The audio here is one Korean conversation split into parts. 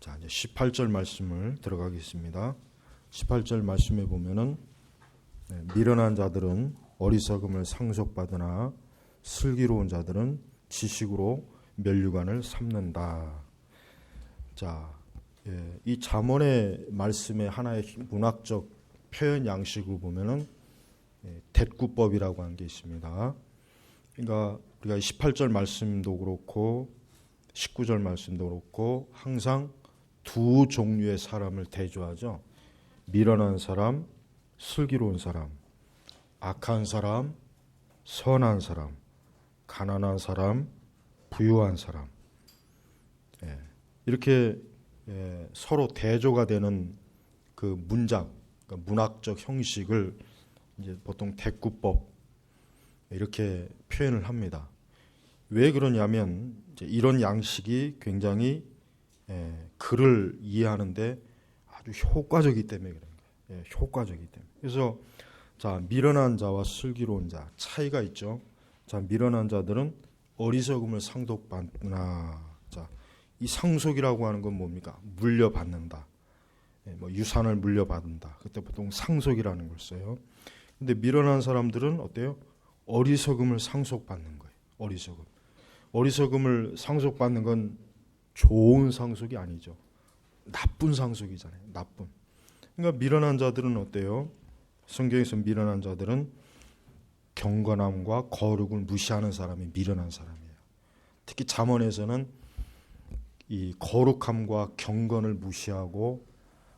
자, 이제 18절 말씀을 들어가겠습니다. 18절 말씀에 보면은 미련한 자들은 어리석음을 상속받으나 슬기로운 자들은 지식으로 면류관을 삼는다. 자, 이 잠언의 말씀의 하나의 문학적 표현 양식을 보면은 대꾸법이라고 하는 게 있습니다. 그러니까 우리가 18절 말씀도 그렇고 19절 말씀도 그렇고 항상 두 종류의 사람을 대조하죠. 미련한 사람, 슬기로운 사람, 악한 사람, 선한 사람, 가난한 사람, 부유한 사람. 이렇게 서로 대조가 되는 그 문장, 그러니까 문학적 형식을 이제 보통 대꾸법 이렇게 표현을 합니다. 왜 그러냐면 이제 이런 양식이 굉장히 글을 이해하는데 아주 효과적이기 때문에 그런 거예요. 효과적이기 때문에. 그래서 자, 미련한 자와 슬기로운 자 차이가 있죠. 자, 미련한 자들은 어리석음을 상속받나. 자, 이 상속이라고 하는 건 뭡니까? 물려받는다. 뭐 유산을 물려받는다. 그때 보통 상속이라는 걸 써요. 근데 미련한 사람들은 어때요? 어리석음을 상속받는 거예요. 어리석음을 상속받는 건 좋은 상속이 아니죠. 나쁜 상속이잖아요. 나쁜. 그러니까 미련한 자들은 어때요? 성경에서 미련한 자들은 경건함과 거룩을 무시하는 사람이 미련한 사람이에요. 특히 잠언에서는 이 거룩함과 경건을 무시하고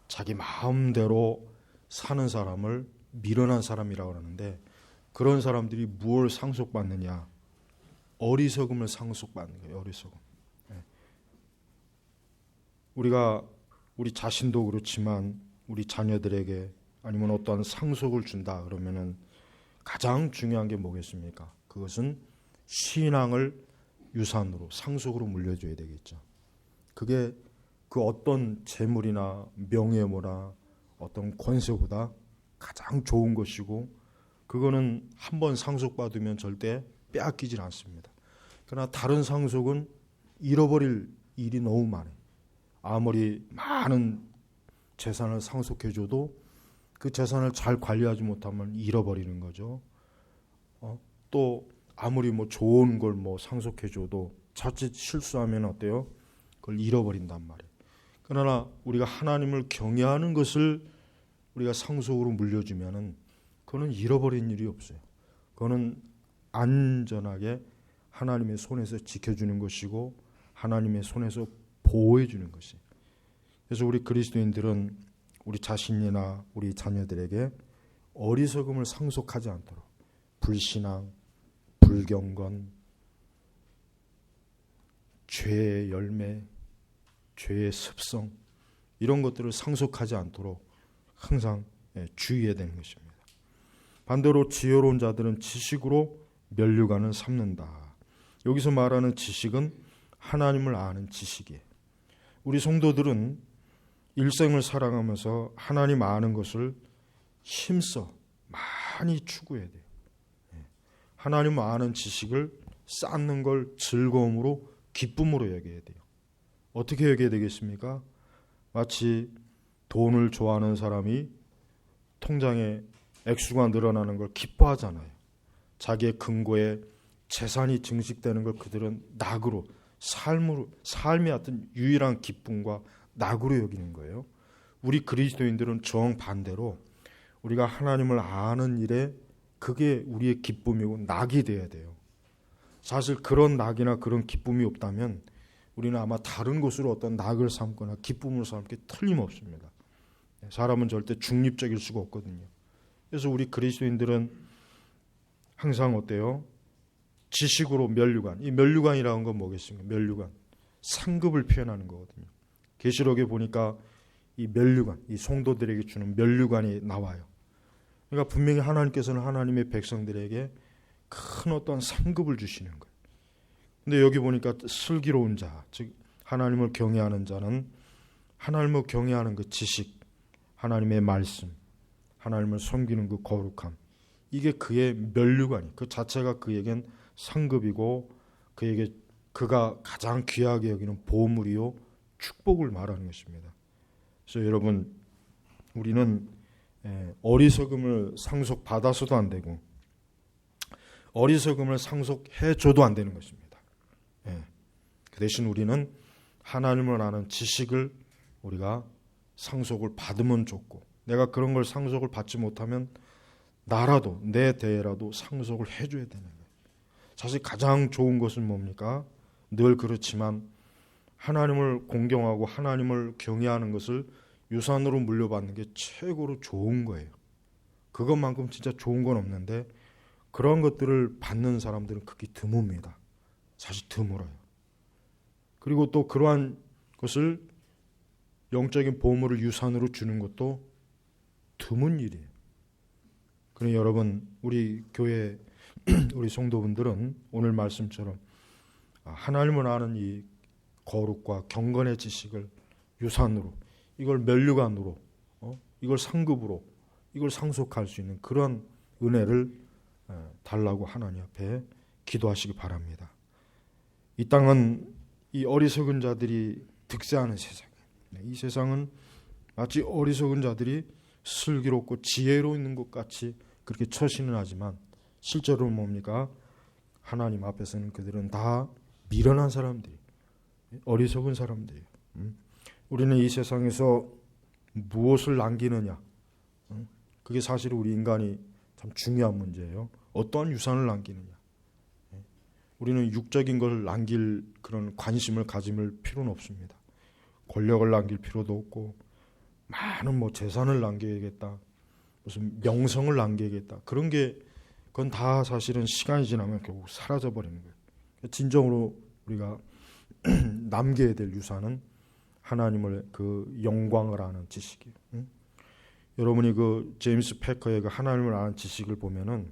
자기 마음대로 사는 사람을 미련한 사람이라고 하는데, 그런 사람들이 무엇을 상속받느냐? 어리석음을 상속받는 거예요. 어리석음. 우리가 우리 자신도 그렇지만 우리 자녀들에게 아니면 어떠한 상속을 준다 그러면은 가장 중요한 게 뭐겠습니까? 그것은 신앙을 유산으로 상속으로 물려줘야 되겠죠. 그게 그 어떤 재물이나 명예뭐나 어떤 권세보다 가장 좋은 것이고, 그거는 한번 상속받으면 절대 빼앗기질 않습니다. 그러나 다른 상속은 잃어버릴 일이 너무 많아요. 아무리 많은 재산을 상속해줘도 그 재산을 잘 관리하지 못하면 잃어버리는 거죠. 또 아무리 뭐 좋은 걸 뭐 상속해줘도 자칫 실수하면 어때요? 그걸 잃어버린단 말이에요. 그러나 우리가 하나님을 경외하는 것을 우리가 상속으로 물려주면은 그거는 잃어버린 일이 없어요. 그거는 안전하게 하나님의 손에서 지켜주는 것이고 하나님의 손에서 보호해 주는 것이에요. 그래서 우리 그리스도인들은 우리 자신이나 우리 자녀들에게 어리석음을 상속하지 않도록 불신앙, 불경건, 죄의 열매, 죄의 습성 이런 것들을 상속하지 않도록 항상 주의해야 되는 것입니다. 반대로 지혜로운 자들은 지식으로 면류관을 삼는다. 여기서 말하는 지식은 하나님을 아는 지식이에요. 우리 성도들은 일생을 살아가면서 하나님 아는 것을 힘써 많이 추구해야 돼요. 하나님 아는 지식을 쌓는 걸 즐거움으로 기쁨으로 여겨야 돼요. 어떻게 여겨야 되겠습니까? 마치 돈을 좋아하는 사람이 통장에 액수가 늘어나는 걸 기뻐하잖아요. 자기의 금고에 재산이 증식되는 걸 그들은 낙으로 삶의 어떤 유일한 기쁨과 낙으로 여기는 거예요. 우리 그리스도인들은 정반대로 우리가 하나님을 아는 일에 그게 우리의 기쁨이고 낙이 돼야 돼요. 사실 그런 낙이나 그런 기쁨이 없다면 우리는 아마 다른 것으로 어떤 낙을 삼거나 기쁨을 삼을 게 틀림없습니다. 사람은 절대 중립적일 수가 없거든요. 그래서 우리 그리스도인들은 항상 어때요? 지식으로 면류관. 이 면류관이라는 건 뭐겠습니까? 면류관. 상급을 표현하는 거거든요. 계시록에 보니까 이 면류관, 이 성도들에게 주는 면류관이 나와요. 그러니까 분명히 하나님께서는 하나님의 백성들에게 큰 어떤 상급을 주시는 거예요. 근데 여기 보니까 슬기로운 자, 즉 하나님을 경외하는 자는 하나님을 경외하는 그 지식, 하나님의 말씀, 하나님을 섬기는 그 거룩함, 이게 그의 면류관이, 그 자체가 그에겐 상급이고 그에게 그가 가장 귀하게 여기는 보물이요 축복을 말하는 것입니다. 그래서 여러분, 우리는 어리석음을 상속받아서도 안 되고 어리석음을 상속해줘도 안 되는 것입니다. 그 대신 우리는 하나님을 아는 지식을 우리가 상속을 받으면 좋고, 내가 그런 걸 상속을 받지 못하면 나라도 내 대라도 상속을 해줘야 되는 거예요. 사실 가장 좋은 것은 뭡니까? 늘 그렇지만 하나님을 공경하고 하나님을 경외하는 것을 유산으로 물려받는 게 최고로 좋은 거예요. 그것만큼 진짜 좋은 건 없는데 그런 것들을 받는 사람들은 극히 드뭅니다. 사실 드물어요. 그리고 또 그러한 것을 영적인 보물을 유산으로 주는 것도 드문 일이에요. 그러니 여러분, 우리 교회 우리 성도분들은 오늘 말씀처럼 하나님을 아는 이 거룩과 경건의 지식을 유산으로, 이걸 면류관으로, 이걸 상급으로, 이걸 상속할 수 있는 그런 은혜를 달라고 하나님 앞에 기도하시기 바랍니다. 이 땅은 이 어리석은 자들이 득세하는 세상이에요. 이 세상은 마치 어리석은 자들이 슬기롭고 지혜로 있는 것 같이 그렇게 처신을 하지만 실제로 뭡니까? 하나님 앞에서는 그들은 다 미련한 사람들이, 어리석은 사람들이에요. 우리는 이 세상에서 무엇을 남기느냐, 그게 사실 우리 인간이 참 중요한 문제예요. 어떠한 유산을 남기느냐. 우리는 육적인 것을 남길 그런 관심을 가질 필요는 없습니다. 권력을 남길 필요도 없고, 많은 재산을 남겨야겠다, 무슨 명성을 남겨야겠다, 그런 게 그건 다 사실은 시간이 지나면 결국 사라져 버리는 거예요. 진정으로 우리가 남겨야 될 유산은 하나님을 그 영광을 아는 지식이에요. 여러분이 그 제임스 패커의 그 하나님을 아는 지식을 보면은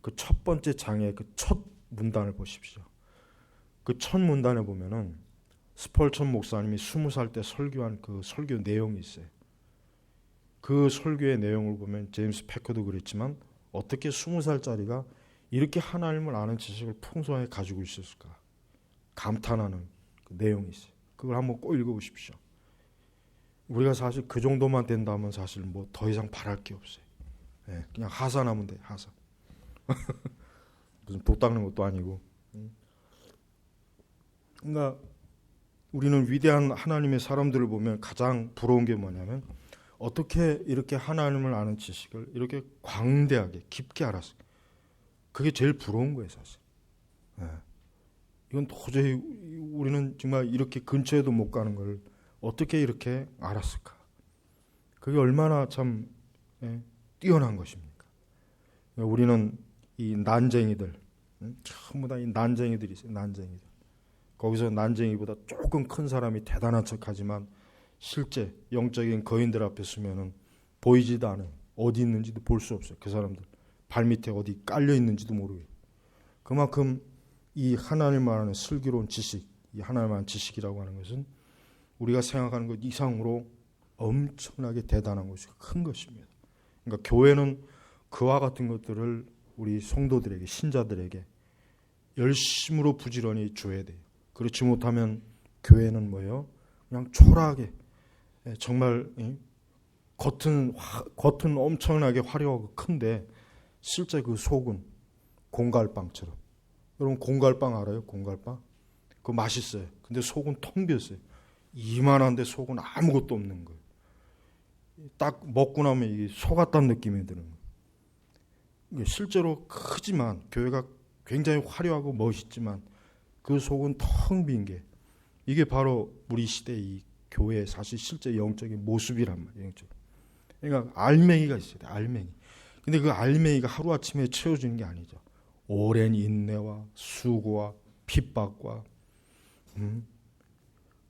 그 첫 번째 장의 그 첫 문단을 보십시오. 그 첫 문단에 보면은 스펄천 목사님이 20살 때 설교한 그 설교 내용이 있어요. 그 설교의 내용을 보면 제임스 패커도 그랬지만 어떻게 20살짜리가 이렇게 하나님을 아는 지식을 풍성하게 가지고 있었을까 감탄하는 그 내용이 있어요. 그걸 한번 꼭 읽어보십시오. 우리가 사실 그 정도만 된다면 사실 더 이상 바랄 게 없어요. 그냥 하산하면 돼요. 하산. 무슨 도 닦는 것도 아니고. 그러니까 우리는 위대한 하나님의 사람들을 보면 가장 부러운 게 뭐냐면 어떻게 이렇게 하나님을 아는 지식을 이렇게 광대하게 깊게 알았을까. 그게 제일 부러운 거예요, 사실. 이건 도저히 우리는 정말 이렇게 근처에도 못 가는 걸 어떻게 이렇게 알았을까. 그게 얼마나 참 뛰어난 것입니까. 우리는 이 난쟁이들, 전부 다 이 난쟁이들이 있어요. 난쟁이들. 거기서 난쟁이보다 조금 큰 사람이 대단한 척하지만 실제 영적인 거인들 앞에 서면은 보이지도 않아요. 어디 있는지도 볼 수 없어요. 그 사람들 발밑에 어디 깔려 있는지도 모르고. 그만큼 이 하나님을 아는 슬기로운 지식, 이 하나님을 아는 지식이라고 하는 것은 우리가 생각하는 것 이상으로 엄청나게 대단한 것이 큰 것입니다. 그러니까 교회는 그와 같은 것들을 우리 성도들에게, 신자들에게 열심으로 부지런히 줘야 돼요. 그렇지 못하면 교회는 뭐예요? 그냥 초라하게, 정말 겉은 엄청나게 화려하고 큰데 실제 그 속은 공갈빵처럼. 여러분 공갈빵 알아요? 공갈빵? 그거 맛있어요. 근데 속은 텅 비었어요. 이만한데 속은 아무것도 없는 거예요. 딱 먹고 나면 이게 속았다는 느낌이 드는 거예요. 실제로 크지만 교회가 굉장히 화려하고 멋있지만 그 속은 텅 빈 게 이게 바로 우리 시대의 이 교회의 사실 실제 영적인 모습이란 말이에요. 그러니까 알맹이가 있어야 돼. 알맹이. 근데 그 알맹이가 하루아침에 채워지는 게 아니죠. 오랜 인내와 수고와 핍박과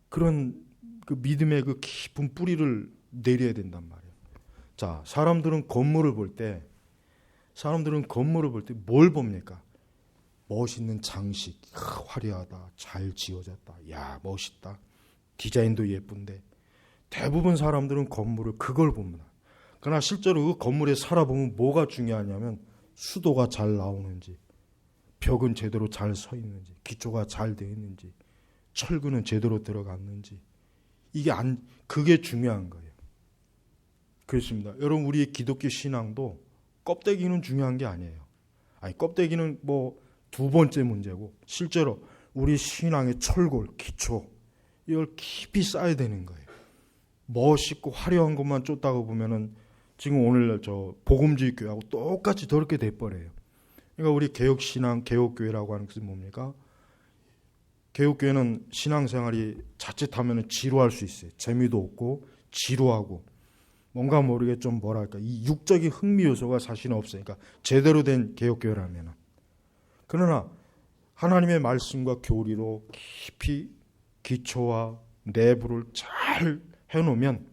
그런 그 믿음의 그 깊은 뿌리를 내려야 된단 말이에요. 자, 사람들은 건물을 볼 때 뭘 봅니까? 멋있는 장식, 화려하다, 잘 지어졌다, 야 멋있다, 디자인도 예쁜데 대부분 사람들은 건물을 그걸 봅니다. 그러나 실제로 그 건물에 살아보면 뭐가 중요하냐면 수도가 잘 나오는지, 벽은 제대로 잘 서 있는지, 기초가 잘 되어 있는지, 철근은 제대로 들어갔는지, 그게 중요한 거예요. 그렇습니다. 여러분, 우리의 기독교 신앙도 껍데기는 중요한 게 아니에요. 껍데기는 뭐 두 번째 문제고, 실제로 우리 신앙의 철골, 기초, 이걸 깊이 쌓아야 되는 거예요. 멋있고 화려한 것만 쫓다가 보면은 지금 오늘 저 복음주의 교회하고 똑같이 더럽게 돼버려요. 그러니까 우리 개혁신앙, 개혁교회라고 하는 것은 뭡니까? 개혁교회는 신앙생활이 자칫하면 지루할 수 있어요. 재미도 없고 지루하고 뭔가 모르게 좀 뭐랄까, 이 육적인 흥미 요소가 사실은 없어요. 그러니까 제대로 된 개혁교회라면. 그러나 하나님의 말씀과 교리로 깊이 기초와 내부를 잘 해놓으면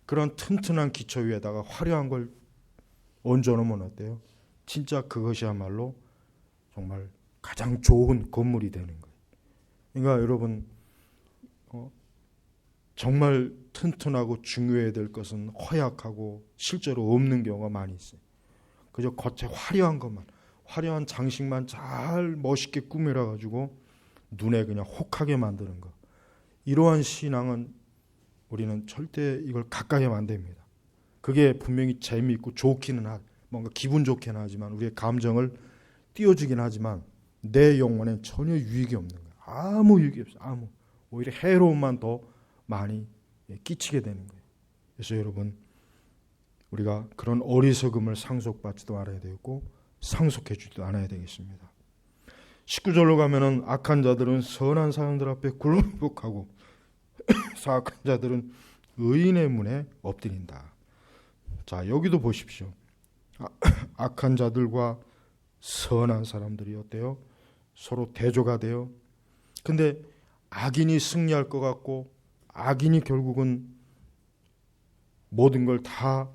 그런 튼튼한 기초 위에다가 화려한 걸 얹어놓으면 어때요? 진짜 그것이야말로 정말 가장 좋은 건물이 되는 거예요. 그러니까 여러분, 정말 튼튼하고 중요해야 될 것은 허약하고 실제로 없는 경우가 많이 있어요. 그저 겉에 화려한 것만, 화려한 장식만 잘 멋있게 꾸며가지고 눈에 그냥 혹하게 만드는 것. 이러한 신앙은 우리는 절대 이걸 가까이 하면 안 됩니다. 그게 분명히 재미있고 좋기는 뭔가 기분 좋게는 하지만 우리의 감정을 띄워주긴 하지만 내 영혼엔 전혀 유익이 없는 거예요. 아무 유익이 없어요. 오히려 해로움만 더 많이 끼치게 되는 거예요. 그래서 여러분, 우리가 그런 어리석음을 상속받지도 않아야 되고 상속해주지도 않아야 되겠습니다. 19절로 가면은 악한 자들은 선한 사람들 앞에 굴복하고 사악한 자들은 의인의 문에 엎드린다. 자, 여기도 보십시오. 악한 자들과 선한 사람들이 어때요? 서로 대조가 돼요. 근데 악인이 승리할 것 같고 악인이 결국은 모든 걸 다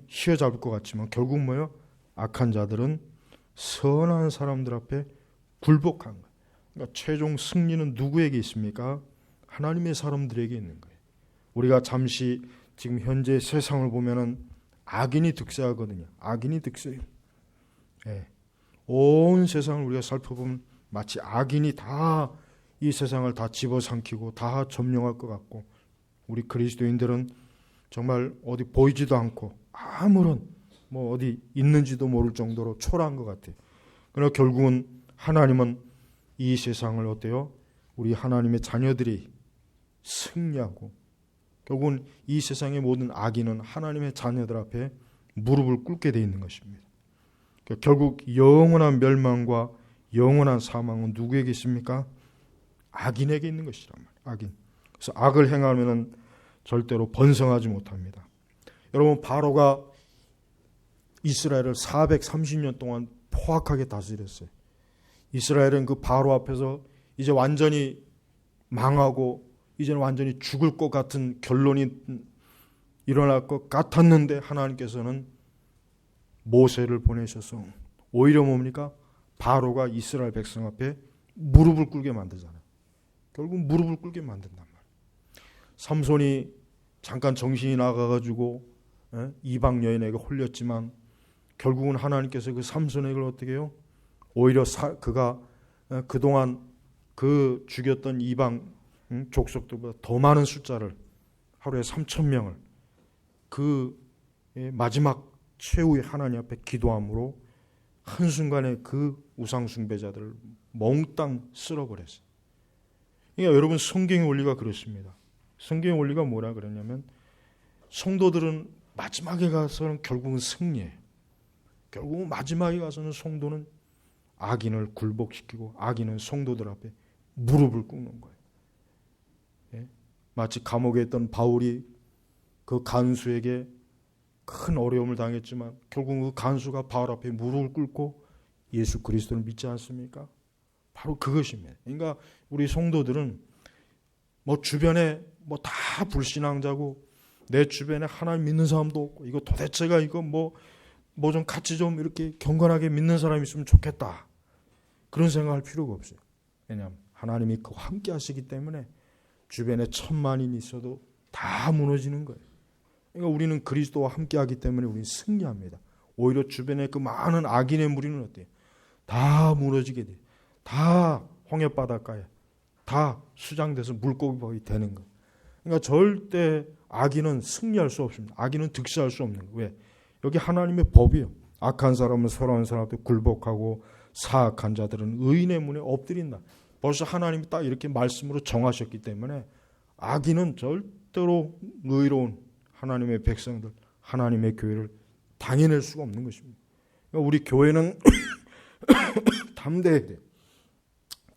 휘어잡을 것 같지만 결국 뭐예요? 악한 자들은 선한 사람들 앞에 굴복한 거예요. 그러니까 최종 승리는 누구에게 있습니까? 하나님의 사람들에게 있는 거예요. 우리가 잠시 지금 현재 세상을 보면은 악인이 득세하거든요. 악인이 득세해요. 온 세상을 우리가 살펴보면 마치 악인이 다 이 세상을 다 집어삼키고 다 점령할 것 같고, 우리 그리스도인들은 정말 어디 보이지도 않고 아무런 뭐 어디 있는지도 모를 정도로 초라한 것 같아요. 그러나 결국은 하나님은 이 세상을 어때요? 우리 하나님의 자녀들이 승리하고 결국은 이 세상의 모든 악인은 하나님의 자녀들 앞에 무릎을 꿇게 되어 있는 것입니다. 결국 영원한 멸망과 영원한 사망은 누구에게 있습니까? 악인에게 있는 것이란 말이에요. 악인. 그래서 악을 행하면 절대로 번성하지 못합니다. 여러분, 바로가 이스라엘을 430년 동안 포악하게 다스렸어요. 이스라엘은 그 바로 앞에서 이제 완전히 망하고 이제는 완전히 죽을 것 같은 결론이 일어날 것 같았는데 하나님께서는 모세를 보내셔서 오히려 뭡니까? 바로가 이스라엘 백성 앞에 무릎을 꿇게 만들잖아요. 결국 무릎을 꿇게 만든단 말이에요. 삼손이 잠깐 정신이 나가가지고 이방 여인에게 홀렸지만 결국은 하나님께서 그 삼손에게 어떻게 해요? 오히려 그가 그동안 그 죽였던 이방 족속들보다 더 많은 숫자를, 하루에 3,000명을 그 마지막 최후의 하나님 앞에 기도함으로 한순간에 그 우상 숭배자들을 몽땅 쓸어버렸어요. 그러니까 여러분, 성경의 원리가 그렇습니다. 성경의 원리가 뭐라 그랬냐면 성도들은 마지막에 가서는 결국은 승리해요. 결국은 마지막에 가서는 성도는 악인을 굴복시키고 악인은 성도들 앞에 무릎을 꿇는 거예요. 마치 감옥에 있던 바울이 그 간수에게 큰 어려움을 당했지만 결국 그 간수가 바울 앞에 무릎을 꿇고 예수 그리스도를 믿지 않습니까? 바로 그것입니다. 그러니까 우리 성도들은 뭐 주변에 뭐 다 불신앙자고 내 주변에 하나님 믿는 사람도 없고 이거 도대체가 이거 뭐 좀 같이 좀 이렇게 경건하게 믿는 사람이 있으면 좋겠다. 그런 생각할 필요가 없어요. 왜냐하면 하나님이 그와 함께 하시기 때문에 주변에 1,000만인이 있어도 다 무너지는 거예요. 그러니까 우리는 그리스도와 함께 하기 때문에 우리는 승리합니다. 오히려 주변에 그 많은 악인의 무리는 어때요? 다 무너지게 돼요. 다 홍해 바닷가에 다 수장돼서 물고기 되는 거예요. 그러니까 절대 악인은 승리할 수 없습니다. 악인은 득세할 수 없는 거예요. 왜? 여기 하나님의 법이에요. 악한 사람은 선한 사람한테 굴복하고 사악한 자들은 의인의 문에 엎드린다. 벌써 하나님이 딱 이렇게 말씀으로 정하셨기 때문에 악인은 절대로 의로운 하나님의 백성들, 하나님의 교회를 당해낼 수가 없는 것입니다. 그러니까 우리 교회는 담대해야 돼요.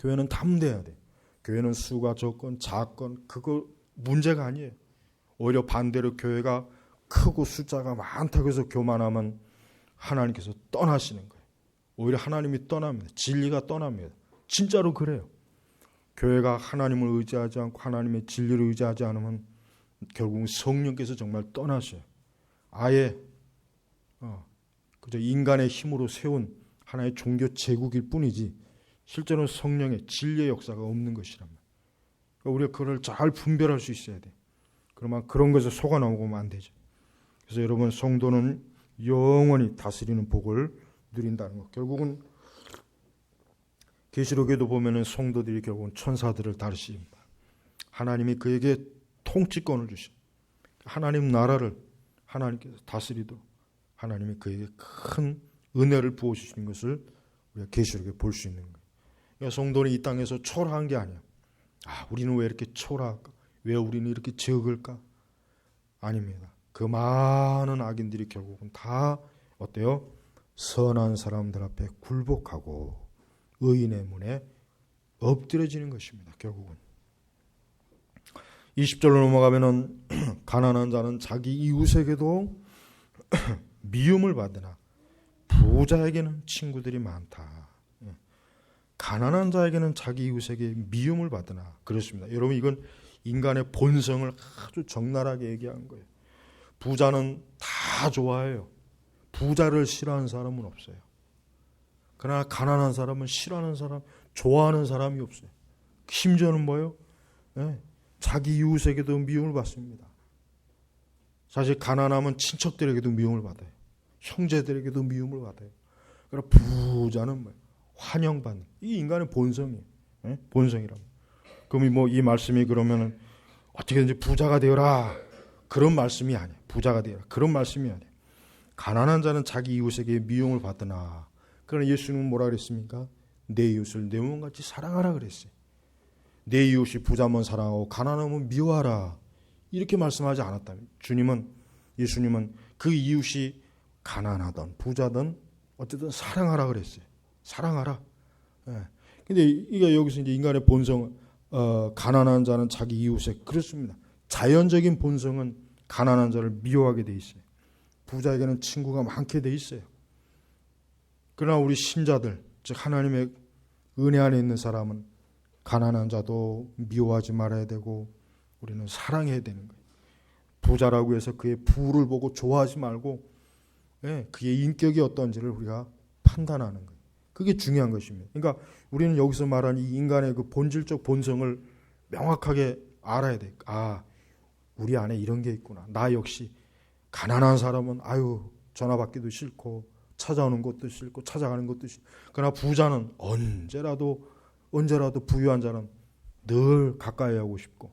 교회는 담대해야 돼요. 교회는 수가 적건 작건 그거 문제가 아니에요. 오히려 반대로 교회가 크고 숫자가 많다고 해서 교만하면 하나님께서 떠나시는 거예요. 오히려 하나님이 떠납니다. 진리가 떠납니다. 진짜로 그래요. 교회가 하나님을 의지하지 않고 하나님의 진리를 의지하지 않으면 결국은 성령께서 정말 떠나셔요. 아예 그저 인간의 힘으로 세운 하나의 종교 제국일 뿐이지 실제로는 성령의 진리의 역사가 없는 것이란 말이에요. 그러니까 우리가 그걸 잘 분별할 수 있어야 돼요. 그러면 그런 것에 속아 넘어가면 안 되죠. 그래서 여러분 성도는 영원히 다스리는 복을 누린다는 것. 결국은 계시록에도 보면은 성도들이 결국은 천사들을 다루십니다. 하나님이 그에게 통치권을 주신 하나님 나라를 하나님께서 다스리도록 하나님이 그에게 큰 은혜를 부어주시는 것을 우리가 계시록에 볼 수 있는 거예요. 그러니까 성도는 이 땅에서 초라한 게 아니야. 우리는 왜 이렇게 초라할까? 왜 우리는 이렇게 적을까? 아닙니다. 그 많은 악인들이 결국은 다 어때요? 선한 사람들 앞에 굴복하고 의인의 문에 엎드려지는 것입니다. 결국은 20절로 넘어가면은 가난한 자는 자기 이웃에게도 미움을 받으나 부자에게는 친구들이 많다. 가난한 자에게는 자기 이웃에게 미움을 받으나 그렇습니다. 여러분 이건 인간의 본성을 아주 적나라하게 얘기한 거예요. 부자는 다 좋아해요. 부자를 싫어하는 사람은 없어요. 그러나 가난한 사람은 싫어하는 사람, 좋아하는 사람이 없어요. 심지어는 뭐예요? 자기 이웃에게도 미움을 받습니다. 사실 가난하면 친척들에게도 미움을 받아요. 형제들에게도 미움을 받아요. 그러나 부자는 뭐예요? 환영받는. 이게 인간의 본성이에요. 본성이라고. 그럼 뭐 이 말씀이 그러면은 어떻게든지 부자가 되어라. 그런 말씀이 아니에요. 부자가 되어라. 그런 말씀이 아니에요. 가난한 자는 자기 이웃에게 미움을 받으나. 그러나 예수님은 뭐라 그랬습니까? 내 이웃을 내 몸같이 사랑하라 그랬어요. 내 이웃이 부자면 사랑하고 가난하면 미워하라. 이렇게 말씀하지 않았다면 예수님은 그 이웃이 가난하든 부자든 어쨌든 사랑하라 그랬어요. 사랑하라. 근데 이게 여기서 이제 인간의 본성, 가난한 자는 자기 이웃에 그렇습니다. 자연적인 본성은 가난한 자를 미워하게 돼 있어요. 부자에게는 친구가 많게 돼 있어요. 그러나 우리 신자들, 즉 하나님의 은혜 안에 있는 사람은 가난한 자도 미워하지 말아야 되고 우리는 사랑해야 되는 거예요. 부자라고 해서 그의 부를 보고 좋아하지 말고 그의 인격이 어떤지를 우리가 판단하는 거예요. 그게 중요한 것입니다. 그러니까 우리는 여기서 말하는 이 인간의 그 본질적 본성을 명확하게 알아야 돼. 우리 안에 이런 게 있구나. 나 역시 가난한 사람은 전화 받기도 싫고 찾아오는 것도 싫고 찾아가는 것도 싫고. 그러나 부자는 언제라도 부유한 자는 늘 가까이 하고 싶고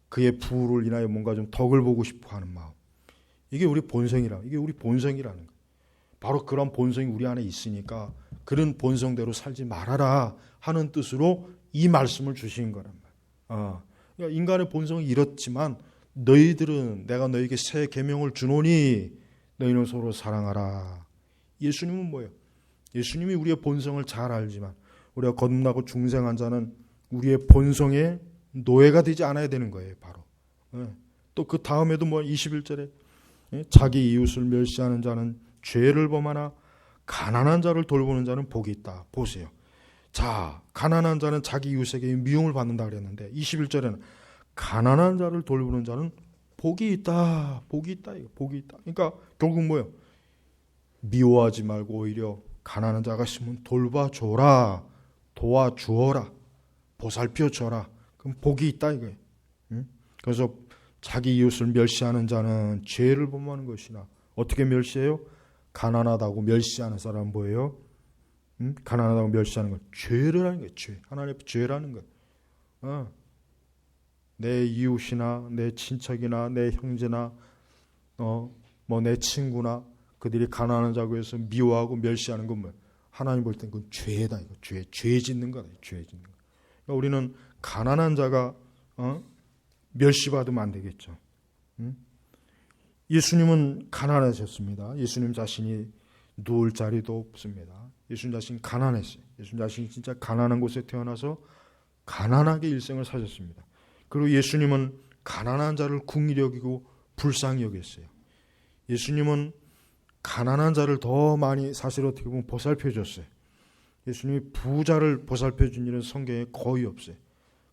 그의 부를 인하여 뭔가 좀 덕을 보고 싶어 하는 마음. 이게 우리 본성이라는 거예요. 바로 그런 본성이 우리 안에 있으니까 그런 본성대로 살지 말아라 하는 뜻으로 이 말씀을 주신 거란 말이에요. 그러니까 인간의 본성은 이렇지만 너희들은 내가 너희에게 새 계명을 주노니 너희는 서로 사랑하라. 예수님은 뭐예요? 예수님이 우리의 본성을 잘 알지만 우리가 거듭나고 중생한 자는 우리의 본성의 노예가 되지 않아야 되는 거예요. 바로. 또 그 다음에도 21절에 자기 이웃을 멸시하는 자는 죄를 범하나 가난한 자를 돌보는 자는 복이 있다. 보세요. 자, 가난한 자는 자기 이웃에게 미움을 받는다 그랬는데 21절에는 가난한 자를 돌보는 자는 복이 있다. 복이 있다. 그러니까 결국 뭐예요? 미워하지 말고 오히려 가난한 자가 있으면 돌봐줘라. 도와주어라. 보살펴줘라. 그럼 복이 있다 이거예요. 그래서 자기 이웃을 멸시하는 자는 죄를 범하는 것이나 어떻게 멸시해요? 가난하다고 멸시하는 사람은 뭐예요? 가난하다고 멸시하는 건 죄를 하는 거예요. 죄. 하나님 앞에 죄라는 거예요. 내 이웃이나 내 친척이나 내 형제나 뭐 내 친구나 그들이 가난한 자고 해서 미워하고 멸시하는 건 뭐예요? 하나님 볼 땐 그건 죄다. 이거 죄 짓는 거다. 죄 짓는 거. 그러니까 우리는 가난한 자가 멸시받으면 안 되겠죠. 예수님은 가난하셨습니다. 예수님 자신이 누울 자리도 없습니다. 예수님 자신이 가난했어요. 예수님 자신이 진짜 가난한 곳에 태어나서 가난하게 일생을 사셨습니다. 그리고 예수님은 가난한 자를 긍휼히 여기고 불쌍히 여겼어요. 예수님은 가난한 자를 더 많이 사실 어떻게 보면 보살펴 줬어요. 예수님이 부자를 보살펴 준 일은 성경에 거의 없어요.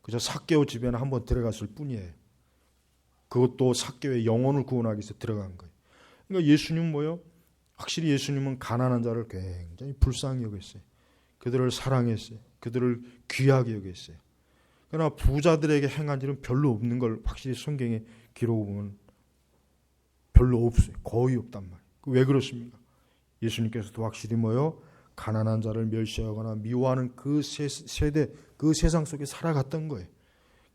그저 삭개오 집에는 한번 들어갔을 뿐이에요. 그것도 삭개오의 영혼을 구원하기 위해서 들어간 거예요. 그러니까 예수님은 뭐예요? 확실히 예수님은 가난한 자를 굉장히 불쌍히 여겼어요. 그들을 사랑했어요. 그들을 귀하게 여겼어요. 그러나 부자들에게 행한 일은 별로 없는 걸 확실히 성경에 기록을 보면 별로 없어요. 거의 없단 말이에요. 왜 그렇습니까? 예수님께서도 확실히 뭐예요? 가난한 자를 멸시하거나 미워하는 그 세대, 그 세상 속에 살아갔던 거예요.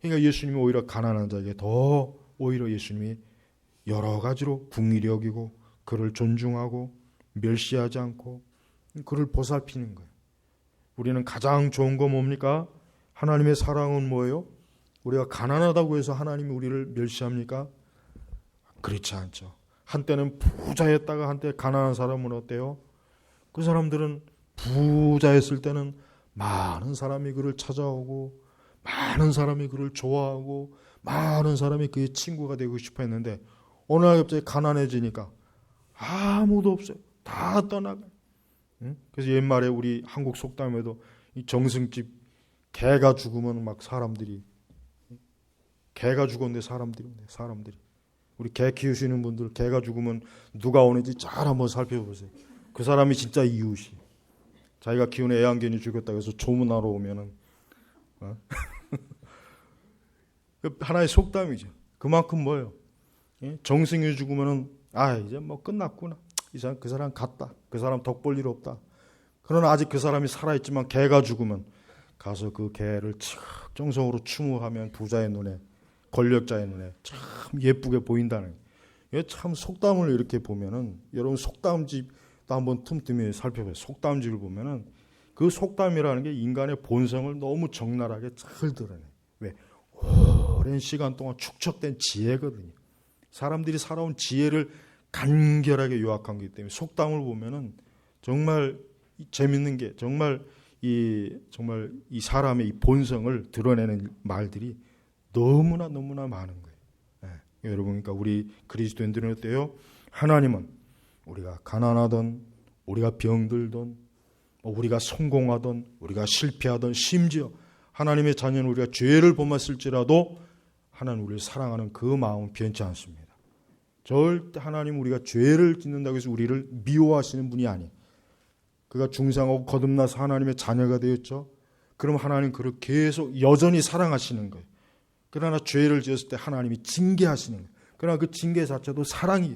그러니까 예수님이 오히려 가난한 자에게 더 오히려 예수님이 여러 가지로 긍휼히 여기고 그를 존중하고 멸시하지 않고 그를 보살피는 거예요. 우리는 가장 좋은 거 뭡니까? 하나님의 사랑은 뭐예요? 우리가 가난하다고 해서 하나님이 우리를 멸시합니까? 그렇지 않죠. 한때는 부자였다가 한때 가난한 사람은 어때요? 그 사람들은 부자였을 때는 많은 사람이 그를 찾아오고 많은 사람이 그를 좋아하고 많은 사람이 그의 친구가 되고 싶어 했는데 어느 날 갑자기 가난해지니까 아무도 없어요. 다 떠나가요. 그래서 옛말에 우리 한국 속담에도 이 정승집 개가 죽으면 막 사람들이 개가 죽었는데 사람들이 우리 개 키우시는 분들 개가 죽으면 누가 오는지 잘 한번 살펴보세요. 그 사람이 진짜 이웃이 자기가 키우는 애완견이 죽였다고 해서 조문하러 오면은 하나의 속담이죠. 그만큼 뭐예요? 정승이 죽으면은 이제 뭐 끝났구나. 그 사람 갔다. 그 사람 덕볼 일 없다. 그러나 아직 그 사람이 살아있지만 개가 죽으면 가서 그 개를 정성으로 추모하면 부자의 눈에 권력자의 눈에 참 예쁘게 보인다는 거예요. 참 속담을 이렇게 보면은 여러분 속담집도 한번 틈틈이 살펴보세요. 속담집을 보면은 그 속담이라는 게 인간의 본성을 너무 적나라하게 잘 드러내요. 왜? 오랜 시간 동안 축적된 지혜거든요. 사람들이 살아온 지혜를 간결하게 요약한 거기 때문에 속담을 보면은 정말 재밌는 게 정말 이 사람의 이 본성을 드러내는 말들이 너무나 많은 거예요. 여러분, 그러니까 우리 그리스도인들은 어때요? 하나님은 우리가 가난하던, 우리가 병들던, 우리가 성공하던, 우리가 실패하던, 심지어 하나님의 자녀는 우리가 죄를 범했을지라도 하나님 우리를 사랑하는 그 마음은 변치 않습니다. 절대 하나님 우리가 죄를 짓는다고 해서 우리를 미워하시는 분이 아니에요. 그가 중생하고 거듭나서 하나님의 자녀가 되었죠. 그럼 하나님 그를 계속 여전히 사랑하시는 거예요. 그러나 죄를 지었을 때 하나님이 징계하시는 거예요. 그러나 그 징계 자체도 사랑.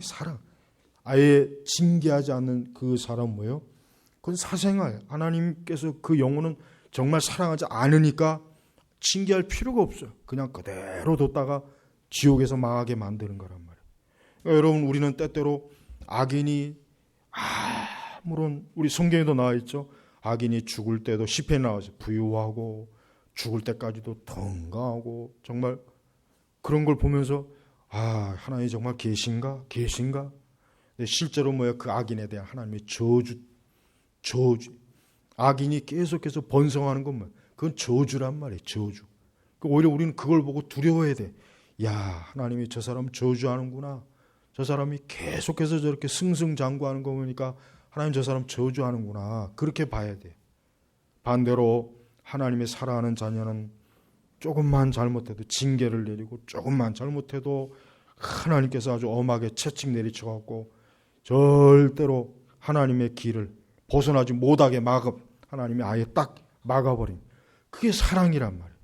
아예 징계하지 않는 그 사람 뭐예요? 그건 사생아예요. 하나님께서 그 영혼은 정말 사랑하지 않으니까 징계할 필요가 없어요. 그냥 그대로 뒀다가 지옥에서 망하게 만드는 거란 말이에요. 그러니까 여러분, 우리는 때때로 악인이 아무런 우리 성경에도 나와 있죠. 악인이 죽을 때도 시편에 나와서 부유하고 죽을 때까지도 덩가하고 정말 그런 걸 보면서 하나님이 정말 계신가? 근데 실제로 뭐예요? 그 악인에 대한 하나님의 저주. 악인이 계속해서 번성하는 건 뭐예요? 그건 저주란 말이에요. 저주. 오히려 우리는 그걸 보고 두려워해야 돼. 하나님이 저 사람 저주하는구나. 저 사람이 계속해서 저렇게 승승장구하는 거 보니까 하나님 저 사람 저주하는구나. 그렇게 봐야 돼. 반대로 하나님의 사랑하는 자녀는 조금만 잘못해도 징계를 내리고 조금만 잘못해도 하나님께서 아주 엄하게 채찍 내리쳐갖고 절대로 하나님의 길을 벗어나지 못하게 하나님이 아예 딱 막아버린 그게 사랑이란 말이에요.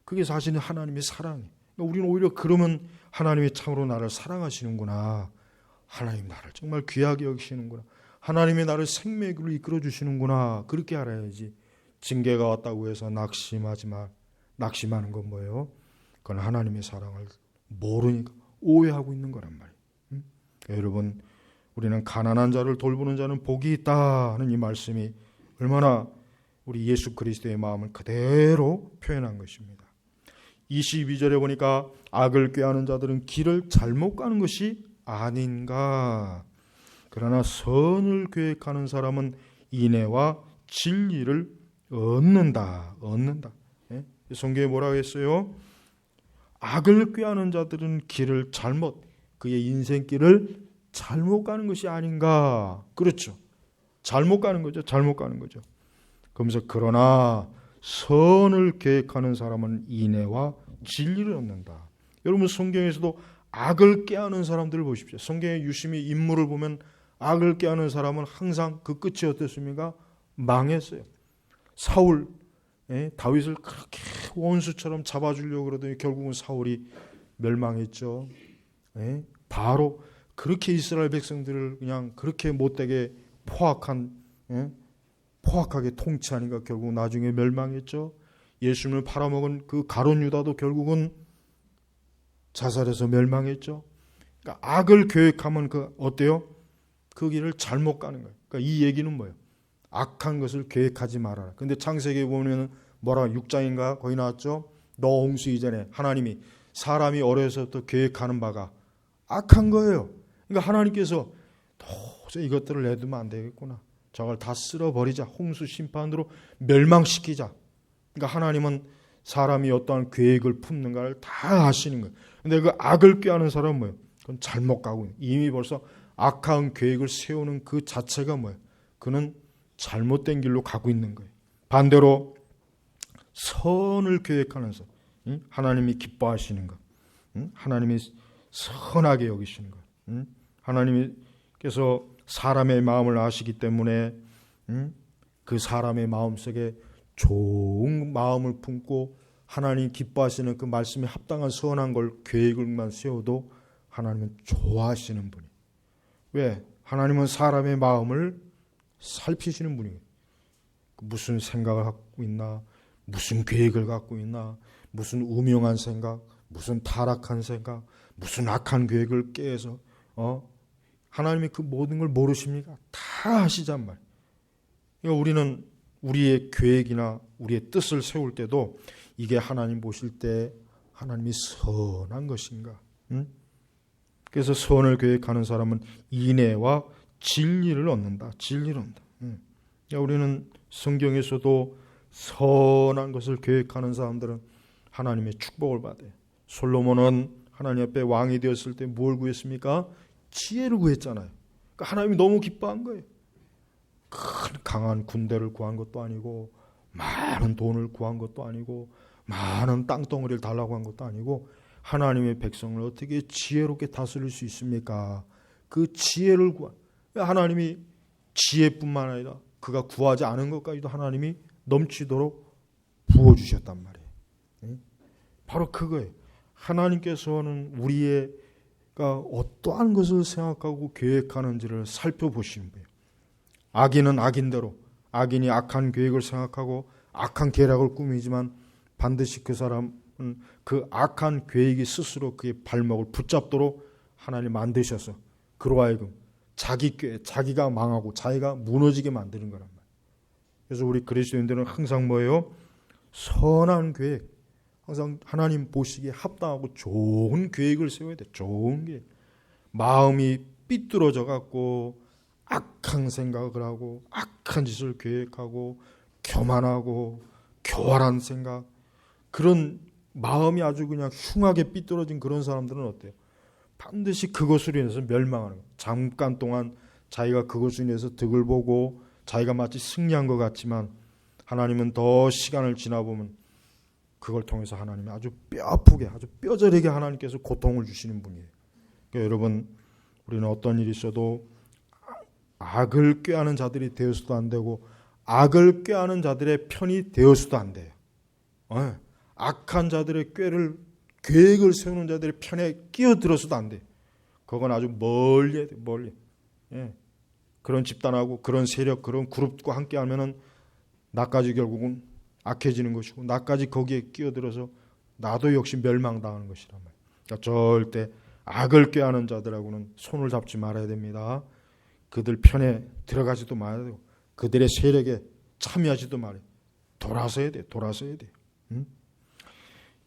그게 사실은 하나님의 사랑이에요. 우리는 오히려 그러면 하나님이 참으로 나를 사랑하시는구나. 하나님 나를 정말 귀하게 여기시는구나. 하나님이 나를 생명의 길로 이끌어 주시는구나. 그렇게 알아야지. 징계가 왔다고 해서 낙심하는 건 뭐예요? 그건 하나님의 사랑을 모르니까 오해하고 있는 거란 말이에요. 여러분, 우리는 가난한 자를 돌보는 자는 복이 있다 하는 이 말씀이 얼마나 우리 예수 그리스도의 마음을 그대로 표현한 것입니다. 22절에 보니까 악을 꾀하는 자들은 길을 잘못 가는 것이 아닌가. 그러나 선을 계획하는 사람은 인애와 진리를 얻는다. 예? 성경에 뭐라고 했어요? 악을 꾀하는 자들은 길을 잘못, 그의 인생길을 잘못 가는 것이 아닌가. 그렇죠. 잘못 가는 거죠. 그러면서 그러나 선을 계획하는 사람은 인애와 진리를 얻는다. 여러분, 성경에서도 악을 꾀하는 사람들을 보십시오. 성경의 유심히 인물을 보면 악을 꾀하는 사람은 항상 그 끝이 어땠습니까? 망했어요. 사울, 다윗을 그렇게 원수처럼 잡아주려고 그러더니 결국은 사울이 멸망했죠. 바로 그렇게 이스라엘 백성들을 그냥 그렇게 못되게 포악하게 통치하니까 결국 나중에 멸망했죠. 예수님을 팔아먹은 그 가룟 유다도 결국은 자살해서 멸망했죠. 그러니까 악을 계획하면 어때요? 그 길을 잘못 가는 거예요. 그러니까 이 얘기는 뭐예요? 악한 것을 계획하지 말아라. 근데 창세기에 보면 뭐라 6장인가 거기 나왔죠. 노아 홍수 이전에 하나님이 사람이 어려서부터 계획하는 바가 악한 거예요. 그러니까 하나님께서 도저히 이것들을 내두면 안 되겠구나. 저걸 다 쓸어버리자. 홍수 심판으로 멸망시키자. 그러니까 하나님은 사람이 어떠한 계획을 품는가를 다 아시는 거예요. 근데 그 악을 꾀하는 사람은 뭐예요? 그건 잘못 가고 있는. 이미 벌써 악한 계획을 세우는 그 자체가 뭐예요? 그는 잘못된 길로 가고 있는 거예요. 반대로 선을 계획하는 사, 하나님이 기뻐하시는 것, 하나님이 선하게 여기시는 것, 하나님께서 사람의 마음을 아시기 때문에 그 사람의 마음속에 좋은 마음을 품고 하나님 기뻐하시는 그 말씀에 합당한 선한 걸 계획을만 세워도 하나님은 좋아하시는 분이에요. 왜? 하나님은 사람의 마음을 살피시는 분이에요. 무슨 생각을 갖고 있나, 무슨 계획을 갖고 있나, 무슨 음흉한 생각, 무슨 타락한 생각, 무슨 악한 계획을 깨서 하나님이 그 모든 걸 모르십니까? 다 아시단 말이에요. 그러니까 우리는 우리의 계획이나 우리의 뜻을 세울 때도 이게 하나님 보실 때 하나님이 선한 것인가? 그래서 선을 계획하는 사람은 인애와 진리를 얻는다. 그러니까 우리는 성경에서도 선한 것을 계획하는 사람들은 하나님의 축복을 받아요. 솔로몬은 하나님 앞에 왕이 되었을 때 뭘 구했습니까? 지혜를 구했잖아요. 그러니까 하나님이 너무 기뻐한 거예요. 큰 강한 군대를 구한 것도 아니고 많은 돈을 구한 것도 아니고 많은 땅덩어리를 달라고 한 것도 아니고 하나님의 백성을 어떻게 지혜롭게 다스릴 수 있습니까? 그 지혜를 구한, 하나님이 지혜뿐만 아니라 그가 구하지 않은 것까지도 하나님이 넘치도록 부어주셨단 말이에요. 바로 그거예요. 하나님께서는 우리가 어떠한 것을 생각하고 계획하는지를 살펴보시는 거예요. 악인은 악인대로, 악인이 악한 계획을 생각하고 악한 계략을 꾸미지만 반드시 그 사람은 그 악한 계획이 스스로 그의 발목을 붙잡도록 하나님 만드셔서 그로 하여금 자기가 망하고 자기가 무너지게 만드는 거란 말이에요. 그래서 우리 그리스도인들은 항상 뭐예요? 선한 계획, 항상 하나님 보시기에 합당하고 좋은 계획을 세워야 돼. 좋은 계획. 마음이 삐뚤어져 갖고 악한 생각을 하고 악한 짓을 계획하고 교만하고 교활한 생각, 그런 마음이 아주 그냥 흉하게 삐뚤어진 그런 사람들은 어때요? 반드시 그것으로 인해서 멸망하는 거예요. 잠깐 동안 자기가 그것으로 인해서 득을 보고 자기가 마치 승리한 것 같지만 하나님은 더 시간을 지나보면 그걸 통해서 하나님이 아주 뼈아프게, 아주 뼈저리게 하나님께서 고통을 주시는 분이에요. 그러니까 여러분, 우리는 어떤 일이 있어도 악을 꾀하는 자들이 되어서도 안 되고 악을 꾀하는 자들의 편이 되어서도 안 돼요. 악한 자들의 계획을 세우는 자들의 편에 끼어들어서도 안 돼요. 그건 아주 멀리 해야 돼요. 멀리. 그런 집단하고 그런 세력, 그런 그룹과 함께 하면은 나까지 결국은 악해지는 것이고 나까지 거기에 끼어들어서 나도 역시 멸망당하는 것이란 말이에요. 그러니까 절대 악을 꾀하는 자들하고는 손을 잡지 말아야 됩니다. 그들 편에 들어가지도 말아야 되고 그들의 세력에 참여하지도 말아요. 돌아서야 돼요. 돌아서야 돼요.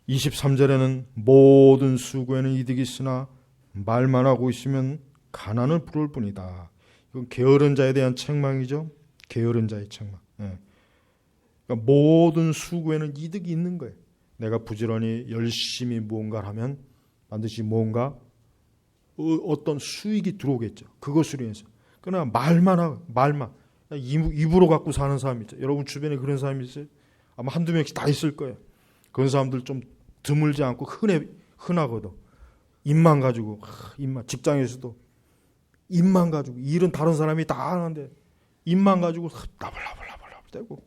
23절에는 모든 수고에는 이득이 있으나 말만 하고 있으면 가난을 부를 뿐이다. 이건 게으른 자에 대한 책망이죠. 게으른 자의 책망. 그러니까 모든 수고에는 이득이 있는 거예요. 내가 부지런히 열심히 무언가를 하면 반드시 뭔가 어떤 수익이 들어오겠죠. 그것으로 인해서. 그러나 말만 하고 말만 입으로 갖고 사는 사람이 있죠. 여러분 주변에 그런 사람이 있어요? 아마 한두 명씩 다 있을 거예요. 그런 사람들 좀 드물지 않고 흔하거든. 입만 가지고 입만 직장에서도 입만 가지고 일은 다른 사람이 다 하는데 입만 가지고 나불나불나불나불 대고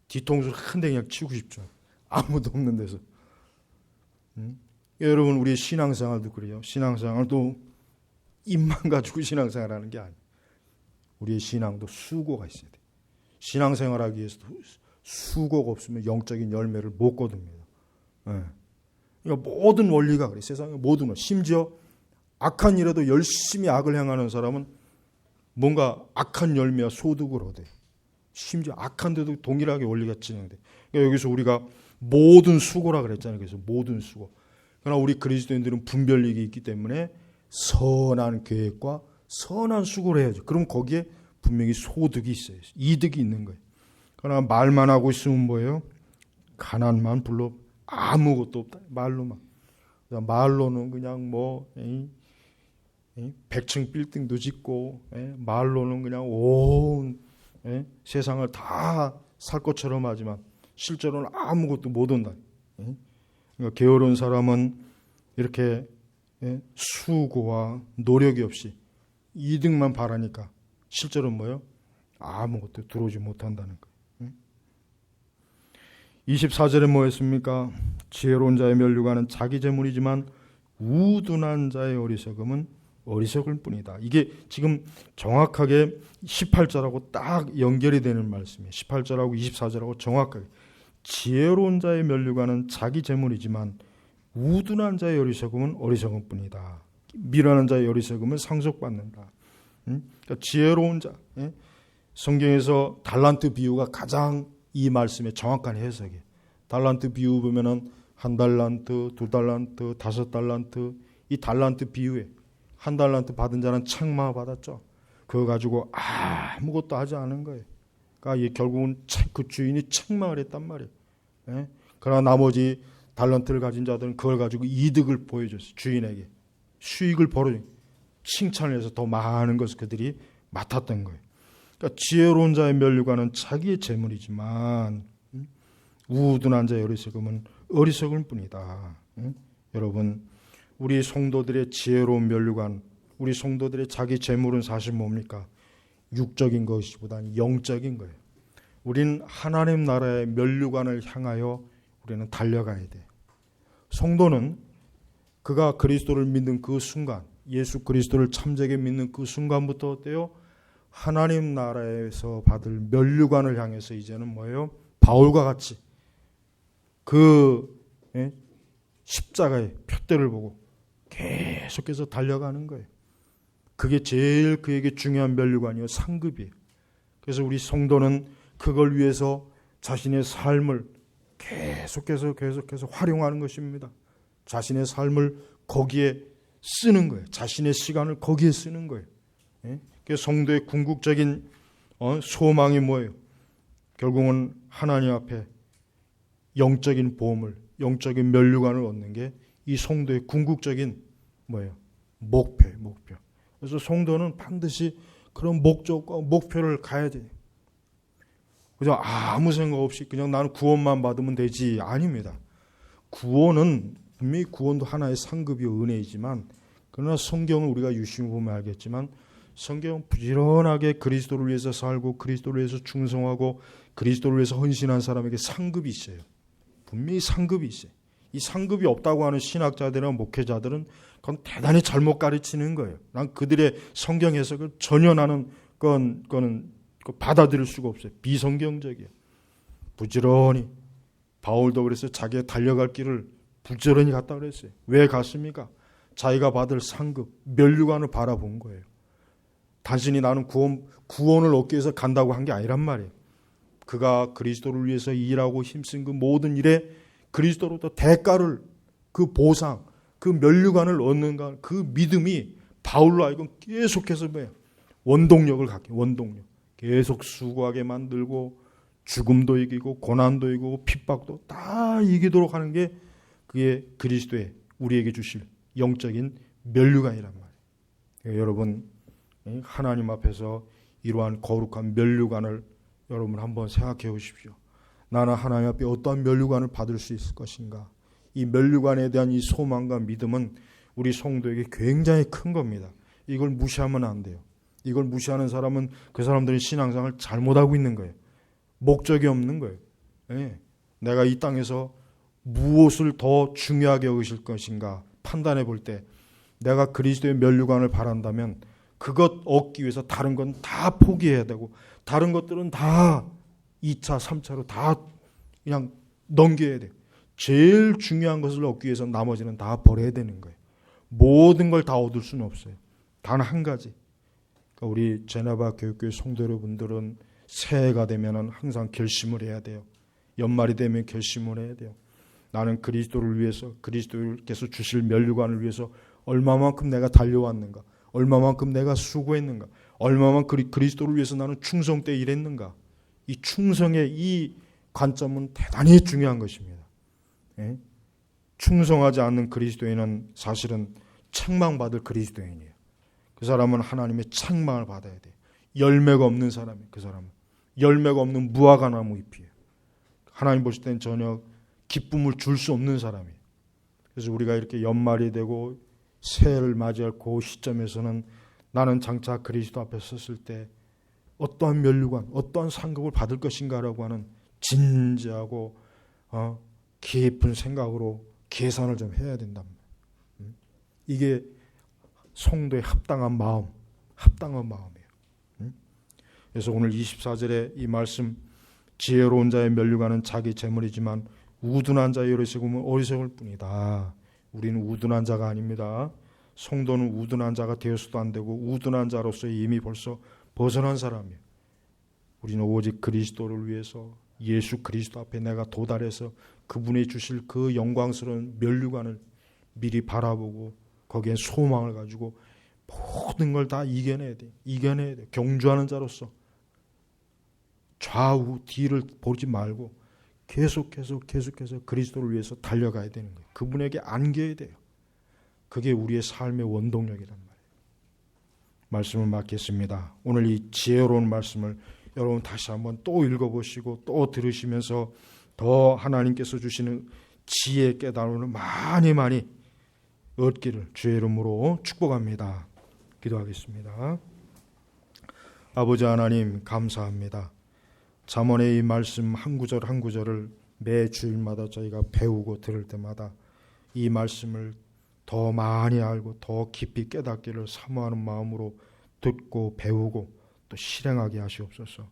뒤통수를 한 대 그냥 치고 싶죠. 아무도 없는 데서. 여러분 우리 신앙생활도 그래요. 신앙생활도 입만 가지고 신앙생활하는 게 아니에요. 우리의 신앙도 수고가 있어야 돼요. 신앙생활하기 위해서도 수고가 없으면 영적인 열매를 못 거둡니다. 그러니까 모든 원리가 그래. 세상의 모든 원. 심지어 악한 일에도 열심히 악을 행하는 사람은 뭔가 악한 열매와 소득을 얻어요. 심지어 악한 데도 동일하게 원리가 진행돼. 그러니까 여기서 우리가 모든 수고라 그랬잖아요. 그래서 모든 수고. 그러나 우리 그리스도인들은 분별력이 있기 때문에 선한 계획과 선한 수고를 해야죠. 그럼 거기에 분명히 소득이 있어요. 이득이 있는 거예요. 그러나 말만 하고 있으면 뭐예요? 가난만 불러 아무것도 없다. 말로만. 말로는 그냥 뭐 100층 빌딩도 짓고 말로는 그냥 온 세상을 다 살 것처럼 하지만 실제로는 아무것도 못 온다. 그러니까 게으른 사람은 이렇게 수고와 노력이 없이 이득만 바라니까 실제로는 뭐예요? 아무것도 들어오지 못한다는 거예요. 24절에 뭐였습니까? 지혜로운 자의 면류관은 자기 재물이지만 우둔한 자의 어리석음은 어리석을 뿐이다. 이게 지금 정확하게 18절하고 딱 연결이 되는 말씀이에요. 18절하고 24절하고 정확하게. 지혜로운 자의 면류관은 자기 재물이지만 우둔한 자의 어리석음은 어리석을 뿐이다. 미련한 자의 어리석음은 상속받는다. 그러니까 지혜로운 자. 성경에서 달란트 비유가 가장 이 말씀의 정확한 해석이에요. 달란트 비유 보면은 1달란트, 2달란트, 5달란트 이 달란트 비유에 1달란트 받은 자는 책망을 받았죠. 그거 가지고 아무것도 하지 않은 거예요. 그러니까 결국은 그 주인이 책망을 했단 말이에요. 그러나 나머지 달란트를 가진 자들은 그걸 가지고 이득을 보여줬어요. 주인에게 수익을 벌어줘 칭찬을 해서 더 많은 것을 그들이 맡았던 거예요. 그러니까 지혜로운 자의 면류관은 자기의 재물이지만 우둔한 자의 어리석음은 어리석을 뿐이다. 여러분 우리 성도들의 지혜로운 면류관, 우리 성도들의 자기 재물은 사실 뭡니까? 육적인 것이보다는 영적인 거예요. 우리는 하나님 나라의 면류관을 향하여 우리는 달려가야 돼요. 성도는 그가 그리스도를 믿는 그 순간, 예수 그리스도를 참되게 믿는 그 순간부터 어때요? 하나님 나라에서 받을 면류관을 향해서 이제는 뭐예요? 바울과 같이 그 십자가의 표대를 보고 계속해서 달려가는 거예요. 그게 제일 그에게 중요한 면류관이요, 상급이에요. 그래서 우리 성도는 그걸 위해서 자신의 삶을 계속해서 활용하는 것입니다. 자신의 삶을 거기에 쓰는 거예요. 자신의 시간을 거기에 쓰는 거예요. 그래서 성도의 궁극적인 소망이 뭐예요? 결국은 하나님 앞에 영적인 보험을, 영적인 면류관을 얻는 게 이 성도의 궁극적인 뭐예요? 목표예요, 목표. 그래서 성도는 반드시 그런 목적과 목표를 가야 돼요. 그냥 아무 생각 없이 그냥 나는 구원만 받으면 되지. 아닙니다. 구원은 분명히 구원도 하나의 상급이요 은혜이지만 그러나 성경을 우리가 유심히 보면 알겠지만 성경은 부지런하게 그리스도를 위해서 살고 그리스도를 위해서 충성하고 그리스도를 위해서 헌신한 사람에게 상급이 있어요. 분명히 상급이 있어요. 이 상급이 없다고 하는 신학자들이나 목회자들은 그건 대단히 잘못 가르치는 거예요. 난 그들의 성경 해석을 전혀 나는 그거는 받아들일 수가 없어요. 비성경적이에요. 부지런히 바울도 그래서 자기가 달려갈 길을 부지런히 갔다 그랬어요. 왜 갔습니까? 자기가 받을 상급, 면류관을 바라본 거예요. 단순히 나는 구원을 얻기 위해서 간다고 한 게 아니란 말이에요. 그가 그리스도를 위해서 일하고 힘쓴 그 모든 일에 그리스도로부터 대가를, 그 보상, 그 면류관을 얻는가, 그 믿음이 바울로 하여금 계속해서 뭐예요? 원동력을 갖게, 원동력. 계속 수고하게 만들고 죽음도 이기고 고난도 이기고 핍박도 다 이기도록 하는 게 그게 그리스도의 우리에게 주실 영적인 면류관이란 말이에요. 여러분, 하나님 앞에서 이러한 거룩한 면류관을 여러분 한번 생각해 보십시오. 나는 하나님 앞에 어떠한 면류관을 받을 수 있을 것인가? 이 면류관에 대한 이 소망과 믿음은 우리 성도에게 굉장히 큰 겁니다. 이걸 무시하면 안 돼요. 이걸 무시하는 사람은 그 사람들이 신앙생활을 잘못하고 있는 거예요. 목적이 없는 거예요. 네. 내가 이 땅에서 무엇을 더 중요하게 여기실 것인가 판단해 볼 때 내가 그리스도의 면류관을 바란다면 그것 얻기 위해서 다른 건 다 포기해야 되고 다른 것들은 다 2차, 3차로 다 그냥 넘겨야 돼요. 제일 중요한 것을 얻기 위해서 나머지는 다 버려야 되는 거예요. 모든 걸 다 얻을 수는 없어요. 단 한 가지. 그러니까 우리 제네바 교육교회 성도 여러분들은 새해가 되면 항상 결심을 해야 돼요. 연말이 되면 결심을 해야 돼요. 나는 그리스도를 위해서, 그리스도께서 주실 면류관을 위해서 얼마만큼 내가 달려왔는가, 얼마만큼 내가 수고했는가, 얼마만큼 그리스도를 위해서 나는 충성되게 일했는가. 이 충성의 이 관점은 대단히 중요한 것입니다. 예? 충성하지 않는 그리스도인은 사실은 책망받을 그리스도인이에요. 그 사람은 하나님의 책망을 받아야 돼요. 열매가 없는 사람이에요. 그 사람은 열매가 없는 무화과 나무 잎이에요. 하나님 보실 때는 전혀 기쁨을 줄 수 없는 사람이에요. 그래서 우리가 이렇게 연말이 되고 새해를 맞이할 그 시점에서는 나는 장차 그리스도 앞에 섰을 때 어떠한 면류관, 어떠한 상급을 받을 것인가라고 하는 진지하고 깊은 생각으로 계산을 좀 해야 된답니다. 이게 성도의 합당한 마음이에요. 그래서 오늘 24절에 이 말씀, 지혜로운 자의 면류관은 자기 재물이지만 우둔한 자의 어리석음은 어리석을 뿐이다. 우리는 우둔한 자가 아닙니다. 성도는 우둔한 자가 되어서도 안 되고 우둔한 자로서 이미 벌써 벗어난 사람이에요. 우리는 오직 그리스도를 위해서 예수 그리스도 앞에 내가 도달해서 그분이 주실 그 영광스러운 면류관을 미리 바라보고 거기에 소망을 가지고 모든 걸 다 이겨내야 돼. 이겨내야 돼. 경주하는 자로서 좌우 뒤를 보지 말고 계속해서 그리스도를 위해서 달려가야 되는 거예요. 그분에게 안겨야 돼요. 그게 우리의 삶의 원동력이란 말이에요. 말씀을 맡겠습니다. 오늘 이 지혜로운 말씀을 여러분 다시 한번 또 읽어보시고 또 들으시면서 더 하나님께서 주시는 지혜의 깨달음을 많이 얻기를 주의 이름으로 축복합니다. 기도하겠습니다. 아버지 하나님 감사합니다. 잠언의 이 말씀 한 구절 한 구절을 매 주일마다 저희가 배우고 들을 때마다 이 말씀을 더 많이 알고 더 깊이 깨닫기를 사모하는 마음으로 듣고 배우고 또 실행하게 하시옵소서.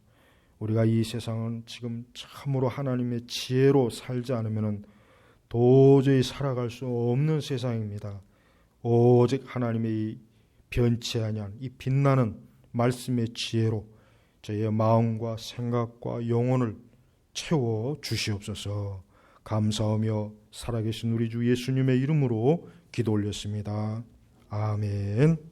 우리가 이 세상은 지금 참으로 하나님의 지혜로 살지 않으면 도저히 살아갈 수 없는 세상입니다. 오직 하나님의 이 변치 아니한 이 빛나는 말씀의 지혜로 저희의 마음과 생각과 영혼을 채워 주시옵소서. 감사하며 살아계신 우리 주 예수님의 이름으로 기도 올렸습니다. 아멘.